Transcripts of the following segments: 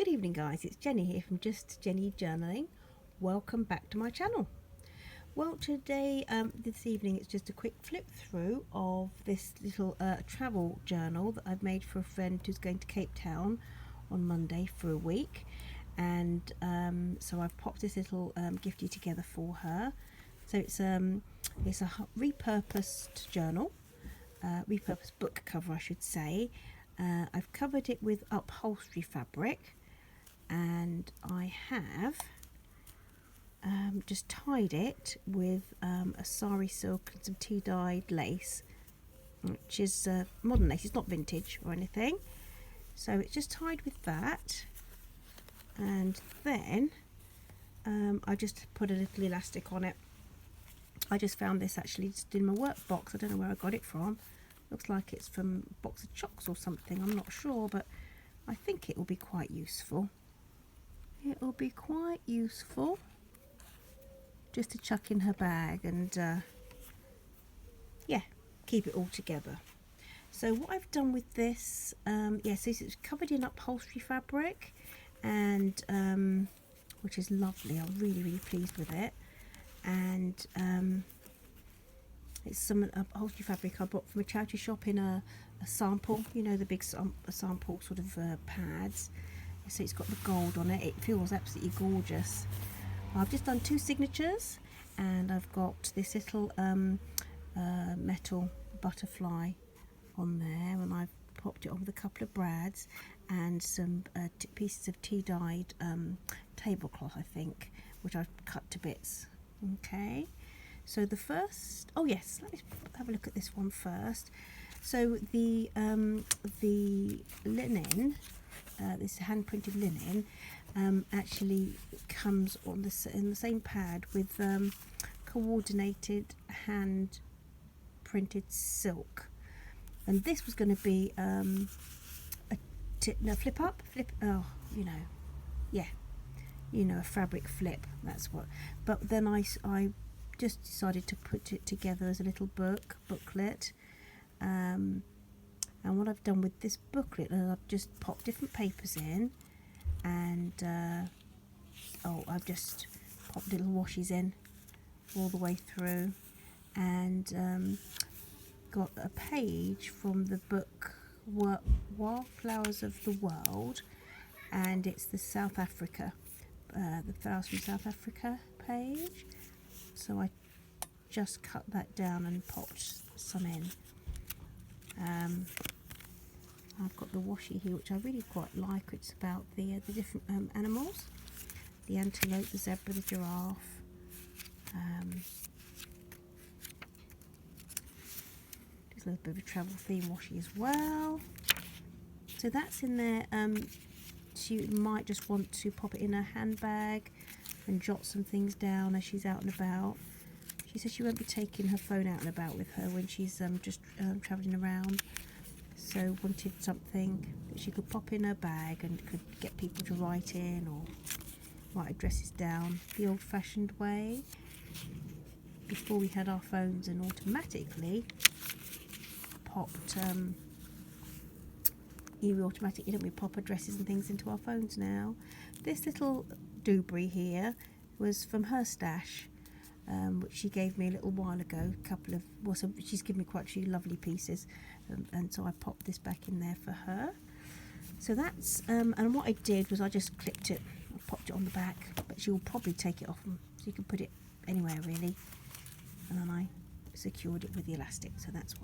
Good evening guys, it's Jenny here from Just Jenny Journaling. Welcome back to my channel. Well, today, this evening, it's just a quick flip through of this little travel journal that I've made for a friend who's going to Cape Town on Monday for a week. And so I've popped this little gifty together for her. So it's a repurposed journal, repurposed book cover I should say. I've covered it with upholstery fabric, and I have just tied it with a sari silk and some tea dyed lace, which is modern lace. It's not vintage or anything, so it's just tied with that. And then I just put a little elastic on it. I just found this actually just in my work box. I don't know where I got it from. Looks like it's from a box of chocks or something, I'm not sure, but I think it will be quite useful. It will be quite useful just to chuck in her bag and yeah, keep it all together. So what I've done with this, so it's covered in upholstery fabric, and which is lovely. I'm really pleased with it. And it's some upholstery fabric I bought from a charity shop in a sample, you know, the big sample sort of pads. So it's got the gold on it. It feels absolutely gorgeous. I've just done 2 signatures, and I've got this little metal butterfly on there, and I've popped it on with a couple of brads and some pieces of tea dyed tablecloth, I think, which I've cut to bits. Okay, so the first, oh yes, let me have a look at this one first. So the linen, this hand printed linen, actually comes on in the same pad with coordinated hand printed silk, and this was going to be a fabric flip, that's what. But then I just decided to put it together as a little booklet. And what I've done with this booklet is I've just popped different papers in, and I've just popped little washes in all the way through, and got a page from the book Wildflowers of the World, and it's the South Africa, the Flowers from South Africa page. So I just cut that down and popped some in. I've got the washi here, which I really quite like. It's about the different animals: the antelope, the zebra, the giraffe. Just a little bit of a travel theme washi as well. So that's in there. She might just want to pop it in her handbag and jot some things down as she's out and about. She says she won't be taking her phone out and about with her when she's just travelling around. So wanted something that she could pop in her bag and could get people to write in or write addresses down the old-fashioned way, before we had our phones and automatically popped we automatically pop addresses and things into our phones now. This little doobry here was from her stash, which she gave me a little while ago. She's given me quite a few lovely pieces, and so I popped this back in there for her. So that's and what I did was I just clipped it, I popped it on the back, but she will probably take it off, so you can put it anywhere really. And then I secured it with the elastic, so that's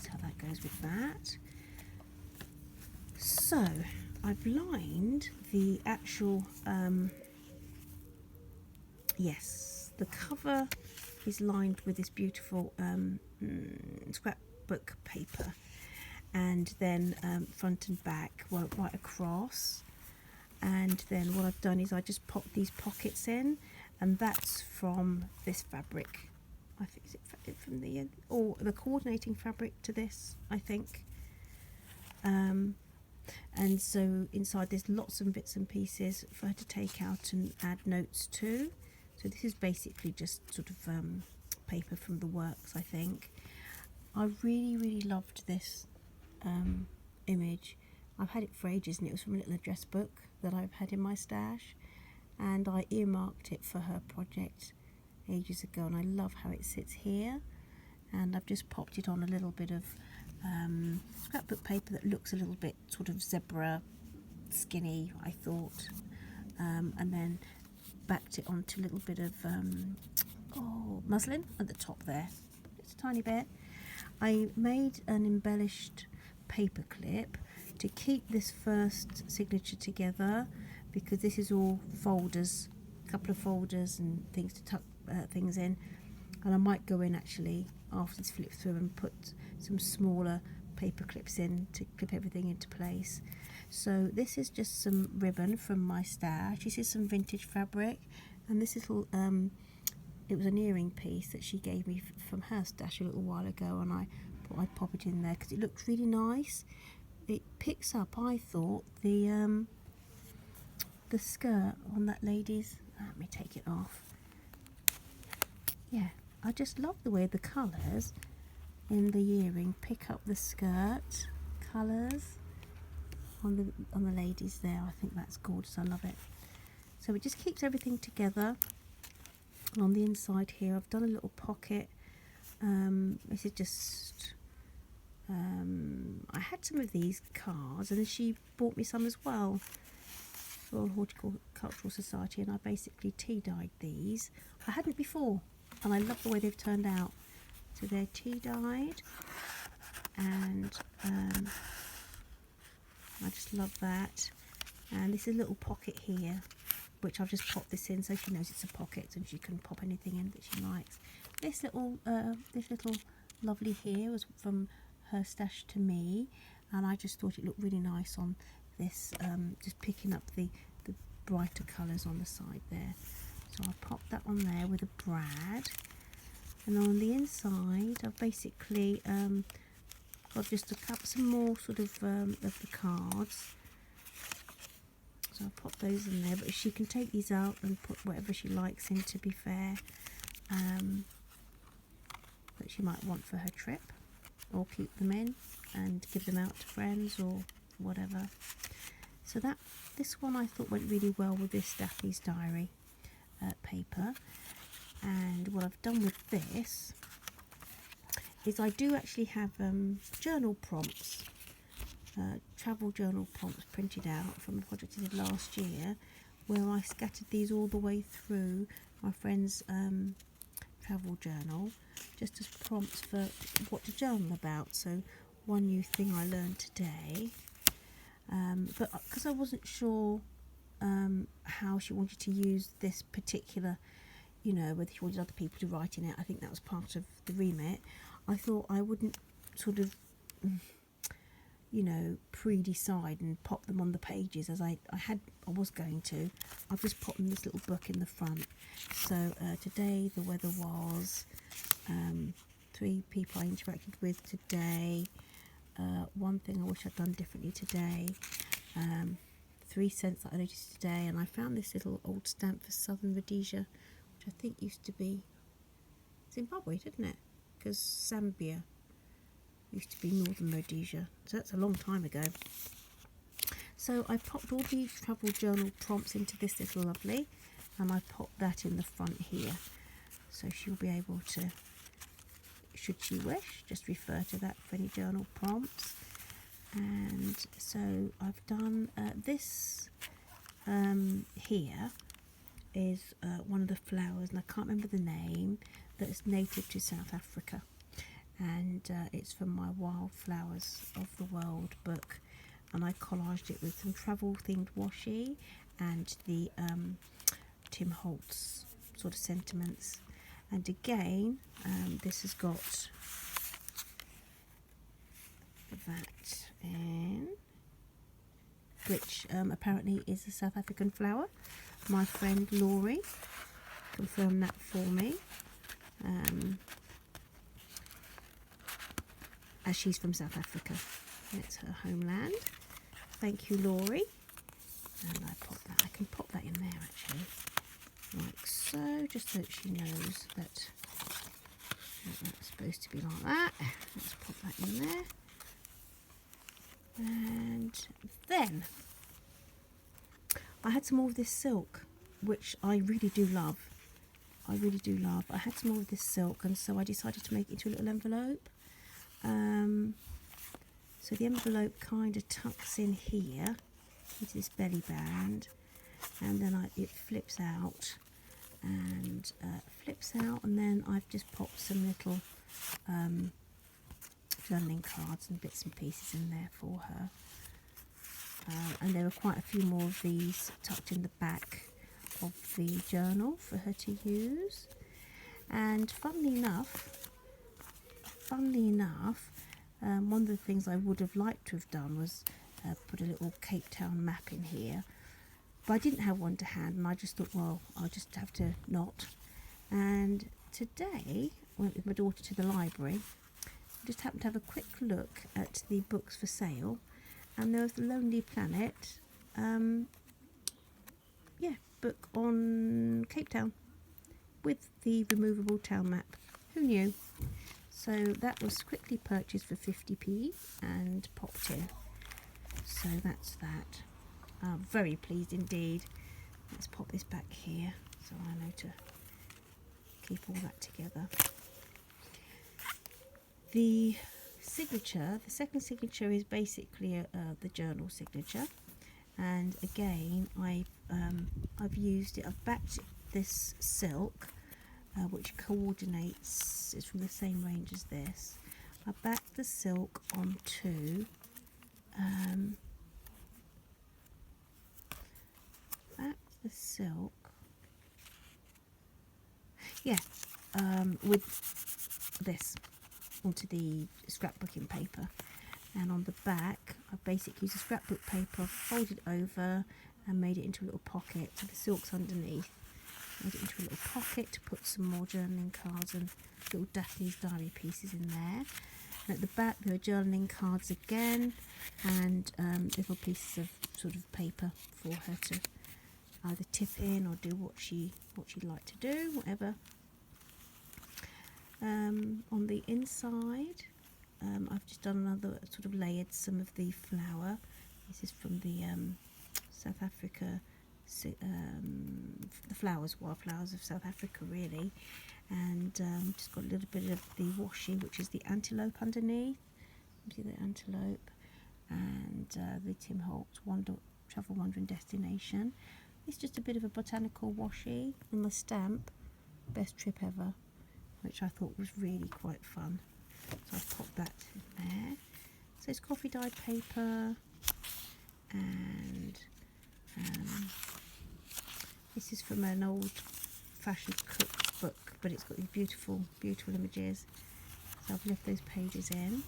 how that goes with that. So I've lined the actual the cover is lined with this beautiful scrapbook paper, and then front and back right across. And then what I've done is I just popped these pockets in, and that's from this fabric. I think it's from the coordinating fabric to this, I think. And so inside there's lots of bits and pieces for her to take out and add notes to. So this is basically just sort of paper from the works, I think. I really loved this image I've had it for ages, and it was from a little address book that I've had in my stash, and I earmarked it for her project ages ago, and I love how it sits here. And I've just popped it on a little bit of scrapbook paper that looks a little bit sort of zebra skinny, I thought, and then backed it onto a little bit of muslin at the top there, just a tiny bit. I made an embellished paper clip to keep this first signature together, because this is all folders, a couple of folders and things to tuck things in, and I might go in actually after this flip through and put some smaller paper clips in to clip everything into place. So this is just some ribbon from my stash. This is some vintage fabric, and this little it was an earring piece that she gave me from her stash a little while ago, and I thought I'd pop it in there because it looks really nice. It picks up, I thought, the skirt on that lady's. Let me take it off. Yeah, I just love the way the colours in the earring pick up the skirt colours on the ladies there. I think that's gorgeous. I love it. So it just keeps everything together. And on the inside here, I've done a little pocket. This is just I had some of these cards, and she bought me some as well. Royal Horticultural Society, and I basically tea dyed these. I hadn't before, and I love the way they've turned out. So they're tea dyed, and I just love that. And this is a little pocket here, which I've just popped this in so she knows it's a pocket, and she can pop anything in that she likes. This little lovely here was from her stash to me, and I just thought it looked really nice on this, just picking up the brighter colours on the side there. So I'll pop that on there with a brad, and on the inside I've basically got just some more sort of the cards. So I'll pop those in there, but she can take these out and put whatever she likes in, to be fair, that she might want for her trip, or keep them in and give them out to friends or whatever. So this one I thought went really well with this Daphne's Diary paper. And what I've done with this is I do actually have journal prompts, travel journal prompts printed out from a project I did last year, where I scattered these all the way through my friend's travel journal, just as prompts for what to journal about. So one new thing I learned today, but because I wasn't sure how she wanted to use this particular, whether she wanted other people to write in it, I think that was part of the remit. I thought I wouldn't sort of pre-decide and pop them on the pages as I was going to. I've just popped in this little book in the front. So today the weather was 3 people I interacted with today, one thing I wish I'd done differently today, 3 scents that I noticed today, and I found this little old stamp for Southern Rhodesia, which I think used to be Zimbabwe, didn't it? Because Zambia used to be Northern Rhodesia, so that's a long time ago. So I popped all the travel journal prompts into this little lovely, and I popped that in the front here, so she'll be able to, should she wish, just refer to that for any journal prompts. And so I've done this here is one of the flowers, and I can't remember the name, that is native to South Africa, and it's from my Wildflowers of the World book, and I collaged it with some travel themed washi and the Tim Holtz sort of sentiments. And again, this has got that in, which apparently is a South African flower. My friend Laurie confirmed that for me, as she's from South Africa and it's her homeland. Thank you, Laurie. And I can pop that in there actually, like so, just so she knows that that's supposed to be like that. Let's pop that in there. And And then I had some more of this silk, which I really do love. I really do love. I had some more of this silk, and so I decided to make it into a little envelope. So the envelope kind of tucks in here into this belly band, and then it flips out and then I've just popped some little journaling cards and bits and pieces in there for her. And there were quite a few more of these tucked in the back of the journal for her to use. And funnily enough, one of the things I would have liked to have done was put a little Cape Town map in here, but I didn't have one to hand, and I just thought, well, I'll just have to not. And today I went with my daughter to the library. I just happened to have a quick look at the books for sale, and there was The Lonely Planet, book on Cape Town with the removable town map. Who knew? So that was quickly purchased for 50p and popped in. So that's that. Very pleased indeed. Let's pop this back here so I know to keep all that together. The signature, the second signature, is basically the journal signature, and again I've used it. I've backed this silk, which coordinates. It's from the same range as this. I backed the silk onto with this onto the scrapbooking paper, and on the back I basically used a scrapbook paper, folded over and made it into a little pocket. So the silk's underneath, made it into a little pocket to put some more journaling cards and little Daphne's diary pieces in there. And at the back there are journaling cards again, and little pieces of sort of paper for her to either tip in or do what she'd like to do, whatever. On the inside, I've just done another sort of layered some of the flower. This is from the South Africa, the wildflowers of South Africa, really. And just got a little bit of the washi, which is the antelope underneath. See the antelope, and the Tim Holtz Travel Wandering Destination. It's just a bit of a botanical washi, and the stamp, Best Trip Ever, which I thought was really quite fun. So I've popped that in there. So it's coffee dyed paper, and this is from an old fashioned cookbook, but it's got these beautiful, beautiful images. So I've left those pages in.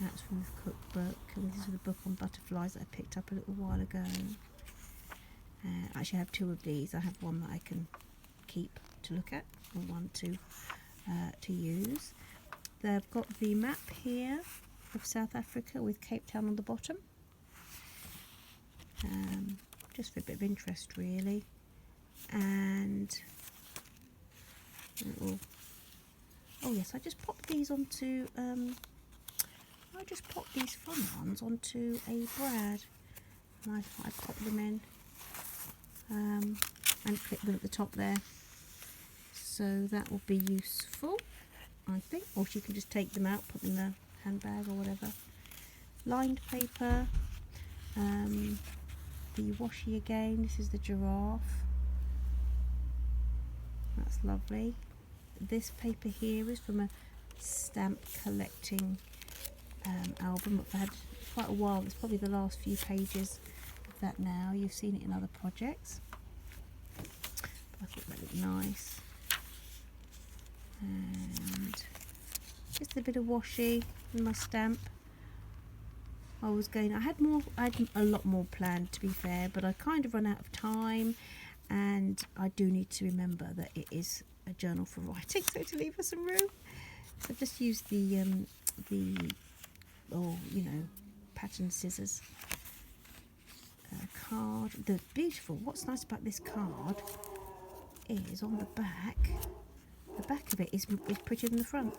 That's from the cookbook, and this is the book on butterflies that I picked up a little while ago. Actually, I have two of these. I have one that I can keep to look at, and one to use. They've got the map here of South Africa with Cape Town on the bottom, just for a bit of interest, really. And oh yes, I just popped these onto these fun ones onto a brad, and I popped them in and clip them at the top there, so that will be useful, I think. Or she can just take them out, put them in the handbag or whatever. Lined paper, the washi again. This is the giraffe. That's lovely. This paper here is from a stamp collecting album I've had quite a while. It's probably the last few pages of that now. You've seen it in other projects. I thought that looked nice. And just a bit of washi and my stamp. I had a lot more planned, to be fair, but I kind of run out of time, and I do need to remember that it is a journal for writing, so to leave us some room. So I've just used the pattern scissors card. What's nice about this card is on the back of it is prettier than the front.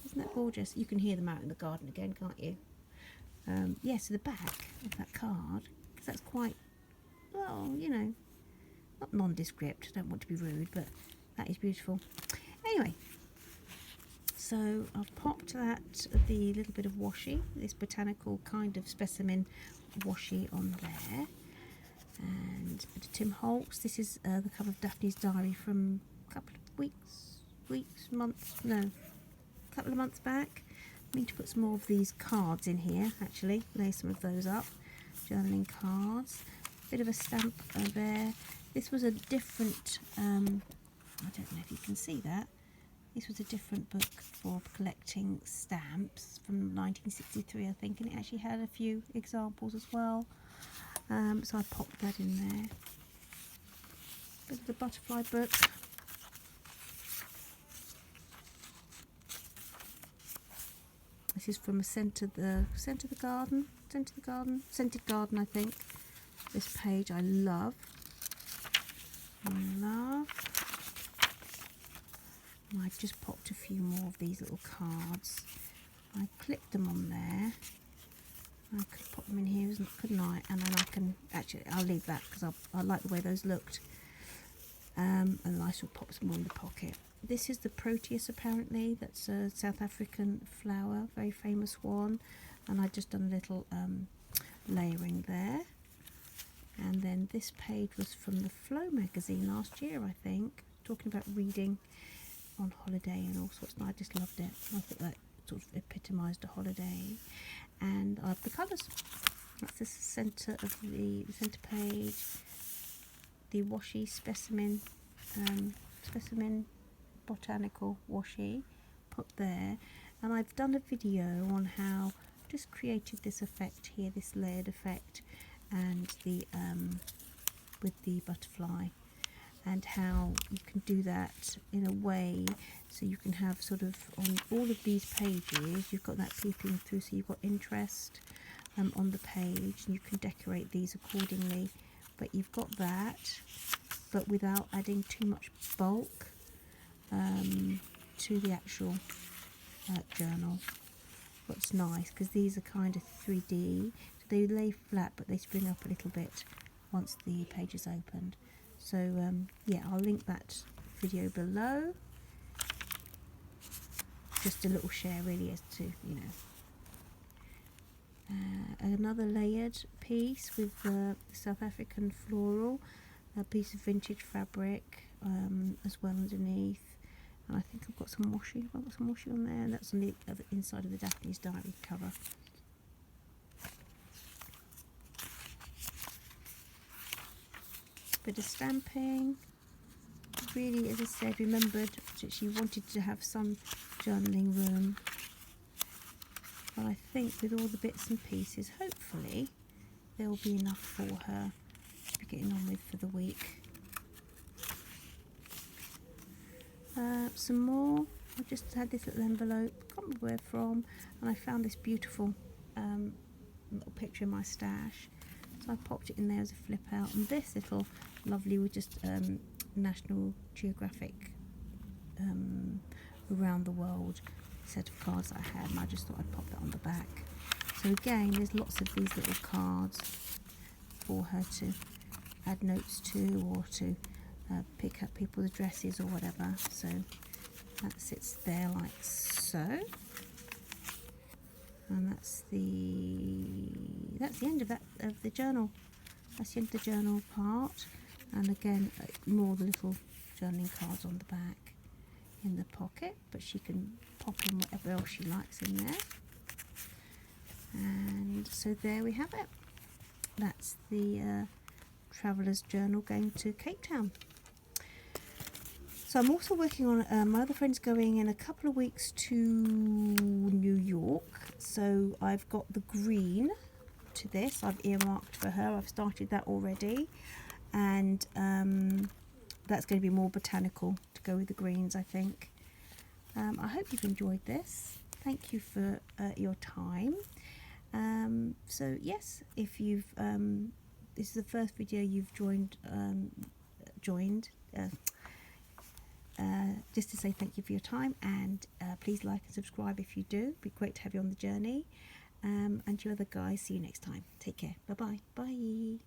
Isn't that gorgeous? You can hear them out in the garden again, can't you? yeah, so the back of that card, because that's quite, well, you know, not nondescript, I don't want to be rude, but that is beautiful. Anyway, so I've popped the little bit of washi, this botanical kind of specimen washi on there, and a bit of Tim Holtz. This is the cover of Daphne's diary from a couple of couple of months back. I need to put some more of these cards in here, actually, lay some of those up. Journaling cards, bit of a stamp there. This was a different, I don't know if you can see that. This was a different book for collecting stamps from 1963, I think, and it actually had a few examples as well. So I popped that in there. Bit of the butterfly book. This is from a scented garden, I think. This page I love. And I just popped a few more of these little cards. I clipped them on there. I could pop them in here, couldn't I? And then I can actually, I'll leave that because I like the way those looked. And I sort of pop some more in the pocket. This is the Proteus, apparently. That's a South African flower, very famous one. And I just done a little layering there. And then this page was from the Flow magazine last year, I think, talking about reading on holiday and all sorts. And I just loved it. I thought that sort of epitomised a holiday. And I have the colours. That's the centre of the centre page. The washi specimen botanical washi put there. And I've done a video on how I just created this effect here, this layered effect, and the with the butterfly, and how you can do that in a way so you can have sort of on all of these pages you've got that peeping through, so you've got interest on the page, and you can decorate these accordingly, but you've got that but without adding too much bulk to the actual journal. What's nice, because these are kind of 3D, so they lay flat but they spring up a little bit once the page is opened. So yeah, I'll link that video below. Just a little share really, as to, you know. Another layered piece with South African floral, a piece of vintage fabric as well underneath. And I think I've got some washi. I've got some washi on there, and that's on the other inside of the Daphne's diary cover. Bit of stamping. Really, as I said, remembered that she wanted to have some journaling room. But I think with all the bits and pieces, hopefully there will be enough for her to be getting on with for the week. Some more. I just had this little envelope, can't remember where from, and I found this beautiful little picture in my stash. So I popped it in there as a flip out, and this little lovely was just National Geographic around the world set of cards that I had, and I just thought I'd pop that on the back. So again, there's lots of these little cards for her to add notes to, or to pick up people's addresses or whatever. So that sits there like so, and that's the end of the journal. That's the end of the journal part. And again, more the little journaling cards on the back in the pocket, but she can pop in whatever else she likes in there. And so there we have it. That's the Traveller's Journal going to Cape Town. So I'm also working on, my other friend's going in a couple of weeks to New York, so I've got the green to this, I've earmarked for her. I've started that already, and that's going to be more botanical to go with the greens, I think. I hope you've enjoyed this. Thank you for your time. So yes, if you've this is the first video you've joined, just to say thank you for your time, and please like and subscribe if you do. It'd be great to have you on the journey. And you other guys, see you next time. Take care. Bye-bye. Bye.